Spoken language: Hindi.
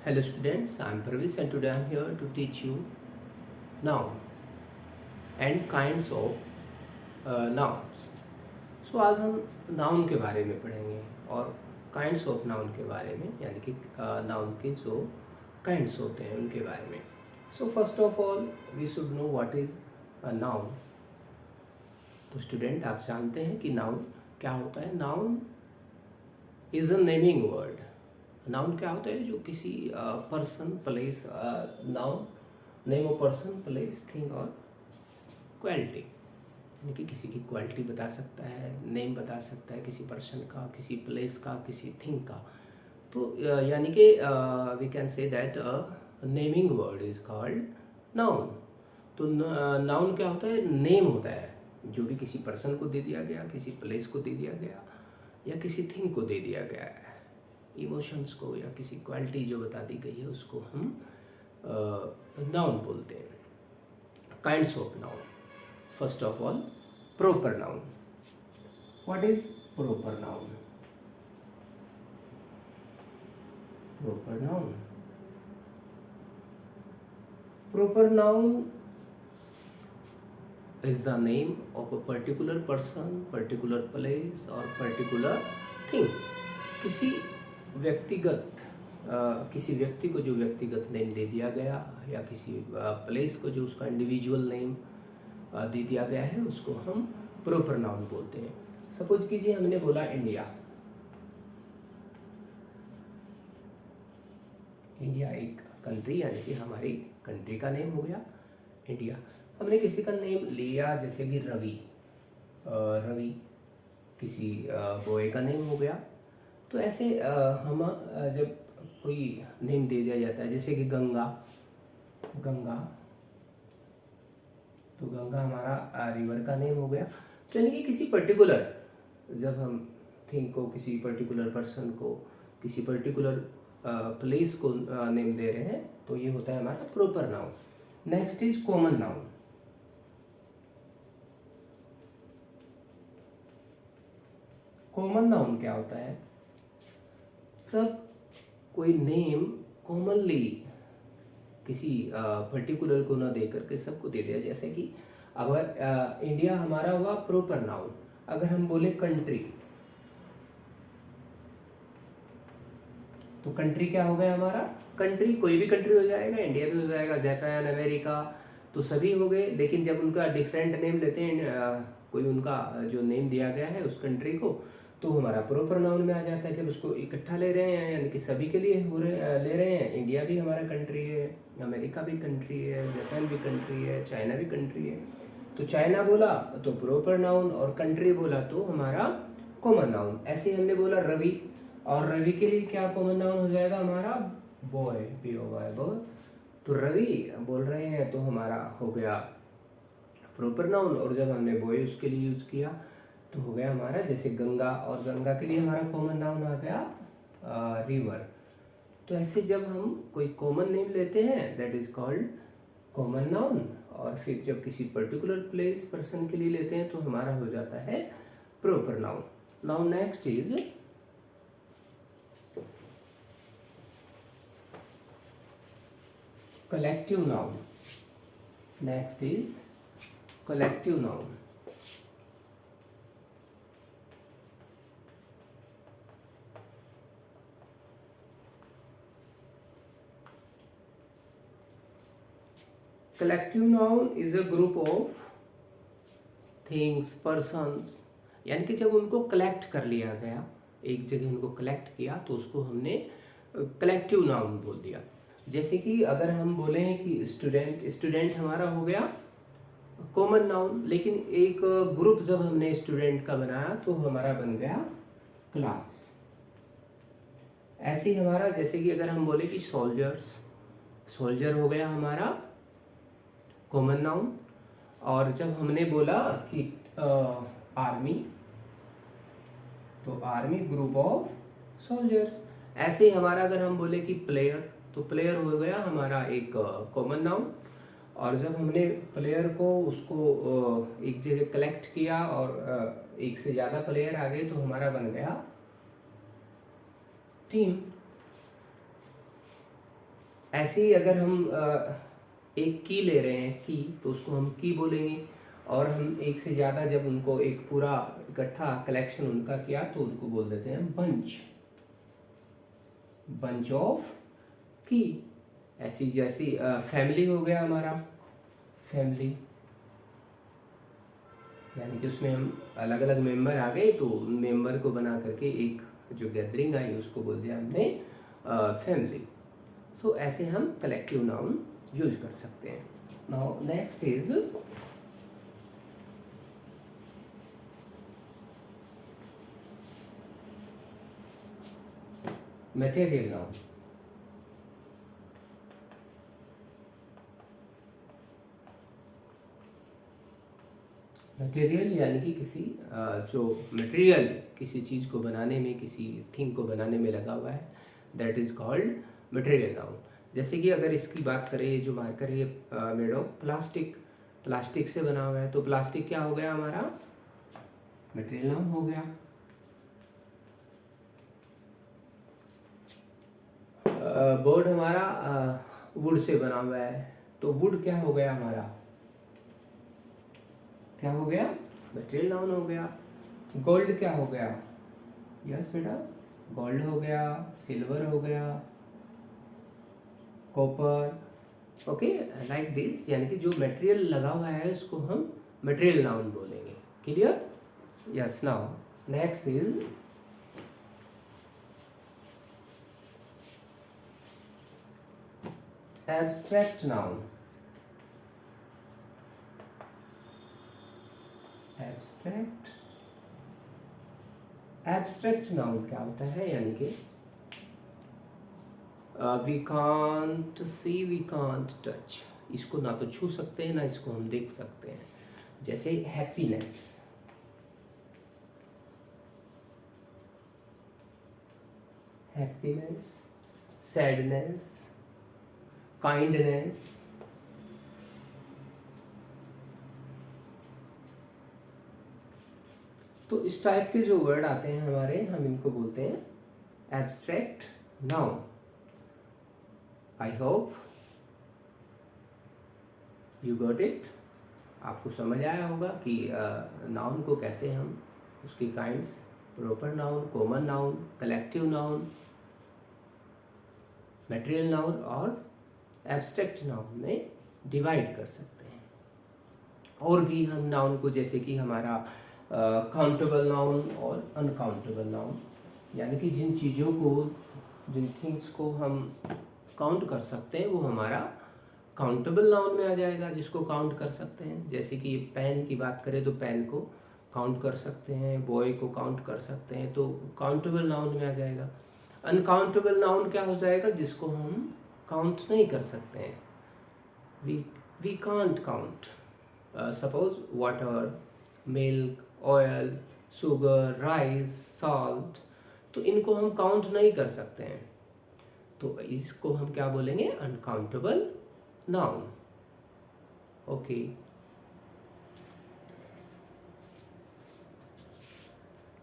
Hello students, I am Pravis and today I am here to teach you noun and kinds of nouns. So आज हम noun के बारे में पढ़ेंगे और kinds of noun के बारे में, यानी कि noun के जो kinds होते हैं उनके बारे में. So first of all we should know what is a noun. तो स्टूडेंट आप जानते हैं कि noun क्या होता है. Noun is a naming word. Noun क्या होता है? जो किसी person place, noun name of person place thing और क्वालिटी, यानी कि किसी की क्वालिटी बता सकता है, नेम बता सकता है किसी पर्सन का, किसी प्लेस का, किसी थिंग का. तो यानी कि we can say that naming word is called noun. तो नाउन क्या होता है? नेम होता है जो भी किसी पर्सन को दे दिया गया, किसी प्लेस को दे दिया गया या किसी थिंग को दे दिया गया है, इमोशंस को या किसी क्वालिटी जो बता दी गई है उसको हम नाउन बोलते हैं. Kinds of noun. First of all proper noun. What is proper noun? Proper noun. Proper noun is the name of a particular person, particular place or particular thing. किसी व्यक्तिगत किसी व्यक्ति को जो व्यक्तिगत नेम दे दिया गया या किसी प्लेस को जो उसका इंडिविजुअल नेम दे दिया गया है उसको हम प्रॉपर नाउन बोलते हैं. सपोज कीजिए हमने बोला इंडिया. इंडिया एक कंट्री, यानी कि हमारी कंट्री का नेम हो गया इंडिया. हमने किसी का नेम लिया जैसे कि रवि. रवि किसी बॉय का नेम हो गया. तो ऐसे हम जब कोई नेम दे दिया जाता है जैसे कि गंगा. गंगा, तो गंगा हमारा रिवर का नेम हो गया. तो यानी कि किसी पर्टिकुलर, जब हम थिंग को, किसी पर्टिकुलर पर्सन को, किसी पर्टिकुलर प्लेस को नेम दे रहे हैं तो ये होता है हमारा proper noun. Next is common noun. Common noun क्या होता है? सब कोई नेम कॉमनली किसी पर्टिकुलर को ना दे करके सबको दे दिया. जैसे कि अगर इंडिया हमारा हुआ प्रॉपर नाउन. अगर हम बोले कंट्री, तो कंट्री क्या हो गया हमारा? कंट्री कोई भी कंट्री हो जाएगा, इंडिया भी हो जाएगा, जापान, अमेरिका, तो सभी हो गए. लेकिन जब उनका डिफरेंट नेम लेते हैं, कोई उनका जो नेम दिया गया है उस कंट्री को, तो हमारा प्रॉपर नाउन में आ जाता है. जब उसको इकट्ठा ले रहे हैं, यानी कि सभी के लिए ले रहे हैं. इंडिया भी हमारा कंट्री है, अमेरिका भी कंट्री है, जापान भी कंट्री है, चाइना भी कंट्री है. तो चाइना बोला तो प्रॉपर नाउन और कंट्री बोला तो हमारा कॉमन नाउन. ऐसे ही हमने बोला रवि, और रवि के लिए क्या कॉमन नाउन हो जाएगा हमारा? Boy, BOY, boy. तो रवि बोल रहे हैं तो हमारा हो गया प्रॉपर नाउन. और जब हमने बॉय उसके लिए यूज किया तो हो गया हमारा जैसे गंगा, और गंगा के लिए हमारा कॉमन नाउन आ गया रिवर. तो ऐसे जब हम कोई कॉमन नेम लेते हैं that is called common noun. और फिर जब किसी पर्टिकुलर प्लेस पर्सन के लिए लेते हैं तो हमारा हो जाता है proper noun. Now next is collective noun. Next is collective noun. Collective noun is a group of things, persons, यानी कि जब उनको कलेक्ट कर लिया गया, एक जगह उनको कलेक्ट किया तो उसको हमने कलेक्टिव नाउन बोल दिया. जैसे कि अगर हम बोले कि स्टूडेंट, स्टूडेंट हमारा हो गया कॉमन नाउन. लेकिन एक ग्रुप जब हमने स्टूडेंट का बनाया तो हमारा बन गया क्लास. ऐसे ही हमारा जैसे कि अगर हम बोले कि सोल्जर्स, सोल्जर हो गया हमारा कॉमन नाउन. और जब हमने बोला कि आर्मी, तो आर्मी ग्रुप ऑफ सोल्जर्स. ऐसे ही हमारा अगर हम बोले कि प्लेयर, तो प्लेयर हो गया हमारा एक कॉमन नाउन. और जब हमने प्लेयर को उसको एक जगह कलेक्ट किया और एक से ज़्यादा प्लेयर आ गए तो हमारा बन गया टीम. ऐसे ही अगर हम एक की ले रहे हैं की, तो उसको हम की बोलेंगे। और हम एक से ज़्यादा जब उनको एक पूरा इकट्ठा कलेक्शन उनका किया तो उनको बोल देते हैं बंच, बंच ऑफ की। ऐसी जैसी फैमिली हो गया हमारा, फैमिली, यानी कि उसमें हम अलग अलग मेंबर आ गए तो उन मेंबर को बना करके एक जो गैदरिंग आई उसको बोल दिया हमने फैमिली। सो ऐसे हम कलेक्टिव नाउन यूज कर सकते हैं। Now next is material noun. Material यानी कि किसी जो मटेरियल किसी चीज़ को बनाने में, किसी थिंग को बनाने में लगा हुआ है, that is called material noun. जैसे कि अगर इसकी बात करें, जो मार्कर है मेड ऑफ प्लास्टिक, प्लास्टिक से बना हुआ है, तो प्लास्टिक क्या हो गया हमारा, मटेरियल नाउन हो गया। बोर्ड हमारा वुड से बना हुआ है, तो वुड क्या हो गया हमारा, क्या हो गया, मटेरियल नाउन हो गया। गोल्ड क्या हो गया, यस बेटा, गोल्ड हो गया, सिल्वर हो गया, कॉपर, ओके, लाइक दिस। यानी कि जो मटेरियल लगा हुआ है उसको हम मटेरियल नाउन बोलेंगे। Clear, yes. Now next is abstract noun. Abstract, abstract noun क्या होता है, यानी कि we can't see, we can't touch, इसको ना तो छू सकते हैं ना इसको हम देख सकते हैं। जैसे हैप्पीनेस, हैप्पीनेस, सैडनेस, काइंडनेस, तो इस टाइप के जो वर्ड आते हैं हमारे, हम इनको बोलते हैं abstract noun. I hope you got it. आपको समझ आया होगा कि नाउन को कैसे हम, उसकी kinds, proper noun, common noun, collective noun, material noun और एब्स्ट्रैक्ट नाउन में डिवाइड कर सकते हैं। और भी हम नाउन को, जैसे कि हमारा काउंटेबल नाउन और अनकाउंटेबल नाउन, यानी कि जिन चीज़ों को, जिन थिंग्स को हम काउंट कर सकते हैं वो हमारा काउंटेबल नाउन में आ जाएगा, जिसको काउंट कर सकते हैं। जैसे कि पेन की बात करें तो पेन को काउंट कर सकते हैं, बॉय को काउंट कर सकते हैं, तो काउंटेबल नाउन में आ जाएगा। अनकाउंटेबल नाउन क्या हो जाएगा, जिसको हम काउंट नहीं कर सकते हैं, we can't count. Suppose water, milk, oil, sugar, rice, salt, तो इनको हम काउंट नहीं कर सकते हैं, तो इसको हम क्या बोलेंगे, अनकाउंटेबल नाउन। ओके,